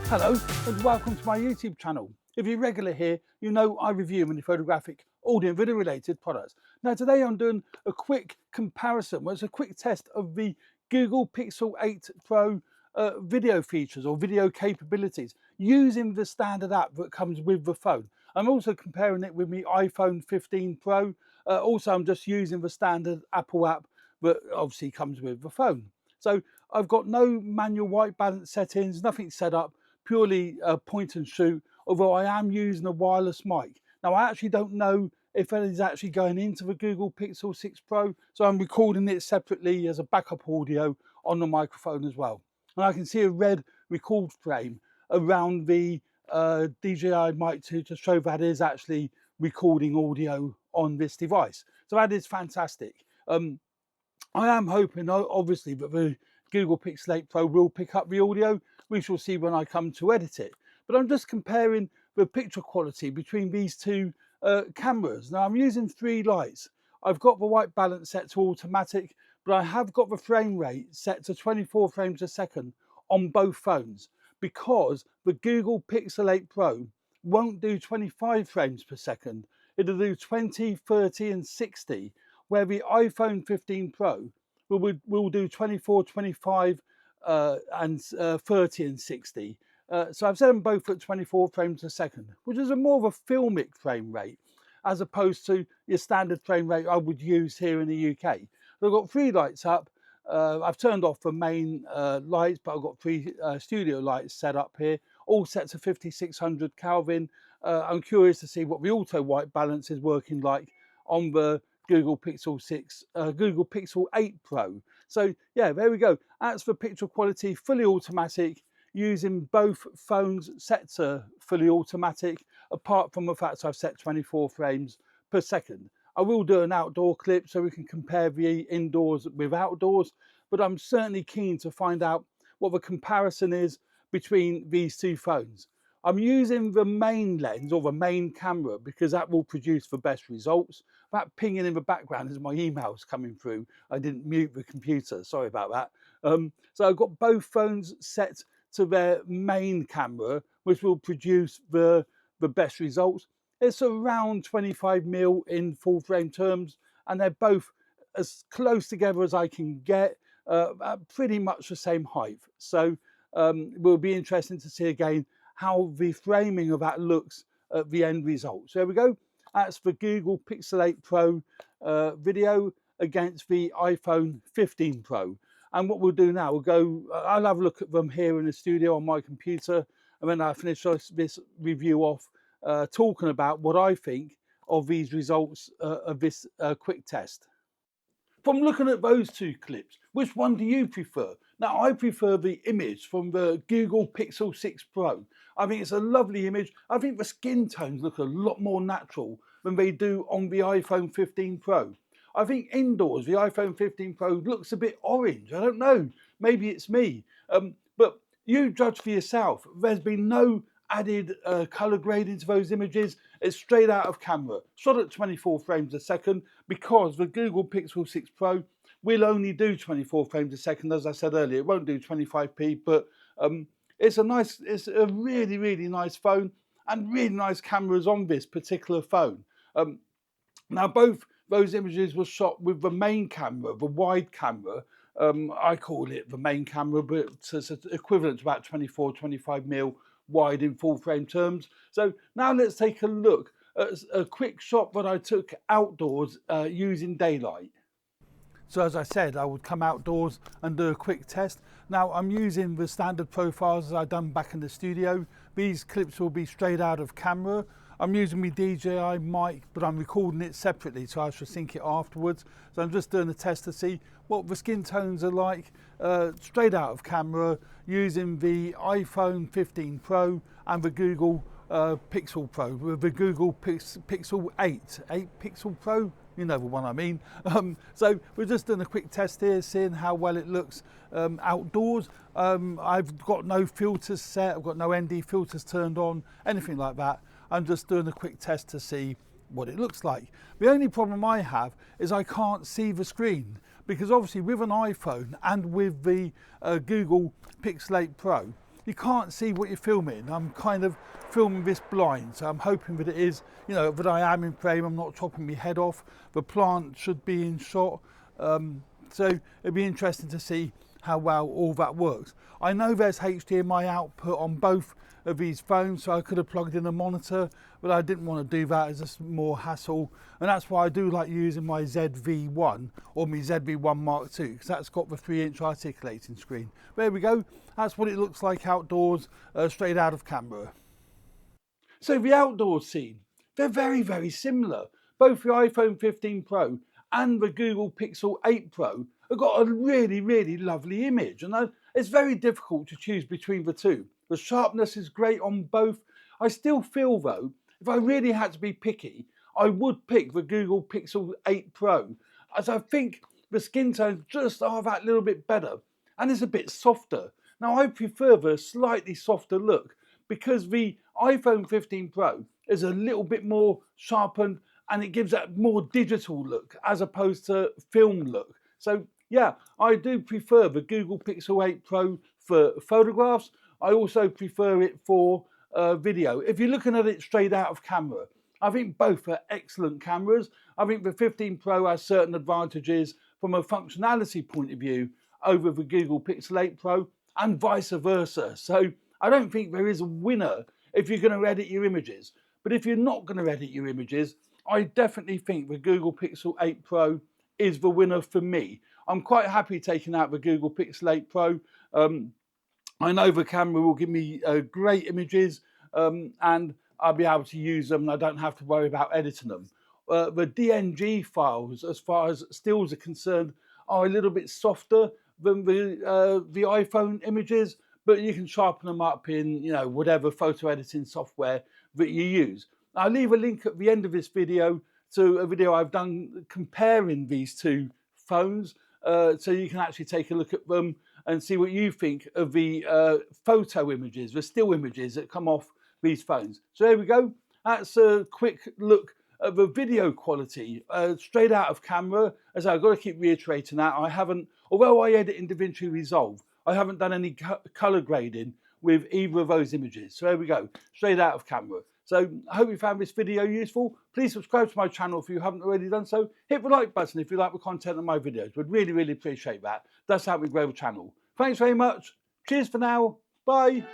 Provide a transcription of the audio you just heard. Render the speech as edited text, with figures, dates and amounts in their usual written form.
Hello and welcome to my YouTube channel. If you're regular here, you know I review many photographic, audio and video related products. Now today I'm doing a quick comparison, well, it's a quick test of the Google Pixel 8 Pro video features or video capabilities using the standard app that comes with the phone. I'm also comparing it with my iPhone 15 Pro. Also I'm just using the standard Apple app that obviously comes with the phone. So I've got no manual white balance settings, nothing set up, purely point and shoot, although I am using a wireless mic. Now I actually don't know if it is actually going into the Google Pixel 6 Pro, so I'm recording it separately as a backup audio on the microphone as well. And I can see a red record frame around the DJI Mic 2 to show that is actually recording audio on this device. So that is fantastic. I am hoping, obviously, that the Google Pixel 8 Pro will pick up the audio. We shall see when I come to edit it. But I'm just comparing the picture quality between these two cameras. Now I'm using 3 lights. I've got the white balance set to automatic, but I have got the frame rate set to 24 frames a second on both phones because the Google Pixel 8 Pro won't do 25 frames per second. It'll do 20, 30 and 60, where the iPhone 15 Pro will do 24, 25 and 30 and 60. So I've set them both at 24 frames a second, which is a more of a filmic frame rate as opposed to your standard frame rate I would use here in the UK. I've got 3 lights up. I've turned off the main lights, but I've got 3 studio lights set up here, all set to 5600 Kelvin. I'm curious to see what the auto white balance is working like on the Google Pixel 8 Pro. So yeah, there we go. That's for picture quality, fully automatic, using both phones set to fully automatic, apart from the fact I've set 24 frames per second. I will do an outdoor clip so we can compare the indoors with outdoors, but I'm certainly keen to find out what the comparison is between these two phones. I'm using the main lens or the main camera because that will produce the best results. That pinging in the background is my emails coming through. I didn't mute the computer, sorry about that. So I've got both phones set to their main camera, which will produce the best results. It's around 25mm in full frame terms, and they're both as close together as I can get, at pretty much the same height. So it will be interesting to see again how the framing of that looks at the end result. So there we go. That's the Google Pixel 8 Pro video against the iPhone 15 Pro. And what we'll do now, I'll have a look at them here in the studio on my computer, and then I'll finish this review off talking about what I think of these results of this quick test. From looking at those 2 clips, which one do you prefer? Now, I prefer the image from the Google Pixel 6 Pro. I think it's a lovely image. I think the skin tones look a lot more natural than they do on the iPhone 15 Pro. I think indoors, the iPhone 15 Pro looks a bit orange. I don't know, maybe it's me. But you judge for yourself. There's been no added color grading to those images. It's straight out of camera, shot at 24 frames a second, because the Google Pixel 6 Pro will only do 24 frames a second. As I said earlier, it won't do 25p, but it's a really, really nice phone and really nice cameras on this particular phone. Now, both those images were shot with the main camera, the wide camera. I call it the main camera, but it's equivalent to about 24, 25mm wide in full frame terms. So now let's take a look at a quick shot that I took outdoors using daylight. So as I said, I would come outdoors and do a quick test. Now I'm using the standard profiles as I've done back in the studio. These clips will be straight out of camera. I'm using my DJI mic, but I'm recording it separately, so I shall sync it afterwards. So I'm just doing a test to see what the skin tones are like, straight out of camera, using the iPhone 15 Pro and the Google Pixel Pro, with the Google Pixel 8 Pixel Pro, you know the one I mean. So we're just doing a quick test here, seeing how well it looks outdoors. I've got no filters set, I've got no ND filters turned on, anything like that. I'm just doing a quick test to see what it looks like. The only problem I have is I can't see the screen, because obviously with an iPhone and with the Google Pixel 8 Pro, you can't see what you're filming. I'm kind of filming this blind, so I'm hoping that it is, you know, that I am in frame, I'm not chopping my head off. The plant should be in shot. So it'd be interesting to see how well all that works. I know there's HDMI output on both of these phones, so I could have plugged in a monitor, but I didn't want to do that as just more hassle, and that's why I do like using my ZV-1 or my ZV-1 Mark II, because that's got the 3-inch articulating screen. There we go, that's what it looks like outdoors, straight out of camera. So the outdoor scene, they're very, very similar. Both the iPhone 15 Pro and the Google Pixel 8 Pro have got a really, really lovely image. And it's very difficult to choose between the two. The sharpness is great on both. I still feel though, if I really had to be picky, I would pick the Google Pixel 8 Pro, as I think the skin tones just are that little bit better. And it's a bit softer. Now I prefer the slightly softer look, because the iPhone 15 Pro is a little bit more sharpened and it gives that more digital look as opposed to film look. So yeah, I do prefer the Google Pixel 8 Pro for photographs. I also prefer it for video. If you're looking at it straight out of camera, I think both are excellent cameras. I think the 15 Pro has certain advantages from a functionality point of view over the Google Pixel 8 Pro, and vice versa. So I don't think there is a winner if you're going to edit your images. But if you're not going to edit your images, I definitely think the Google Pixel 8 Pro is the winner for me. I'm quite happy taking out the Google Pixel 8 Pro. I know the camera will give me great images, and I'll be able to use them and I don't have to worry about editing them. The DNG files, as far as stills are concerned, are a little bit softer than the iPhone images, but you can sharpen them up in, you know, whatever photo editing software that you use. I'll leave a link at the end of this video to a video I've done comparing these two phones, so you can actually take a look at them and see what you think of the photo images, the still images that come off these phones. So there we go. That's a quick look at the video quality straight out of camera. As I've got to keep reiterating that, I haven't, although I edit in DaVinci Resolve, I haven't done any color grading with either of those images. So there we go, straight out of camera. So I hope you found this video useful. Please subscribe to my channel if you haven't already done so. Hit the like button if you like the content of my videos. Would really, really appreciate that. That's how we grow the channel. Thanks very much. Cheers for now. Bye.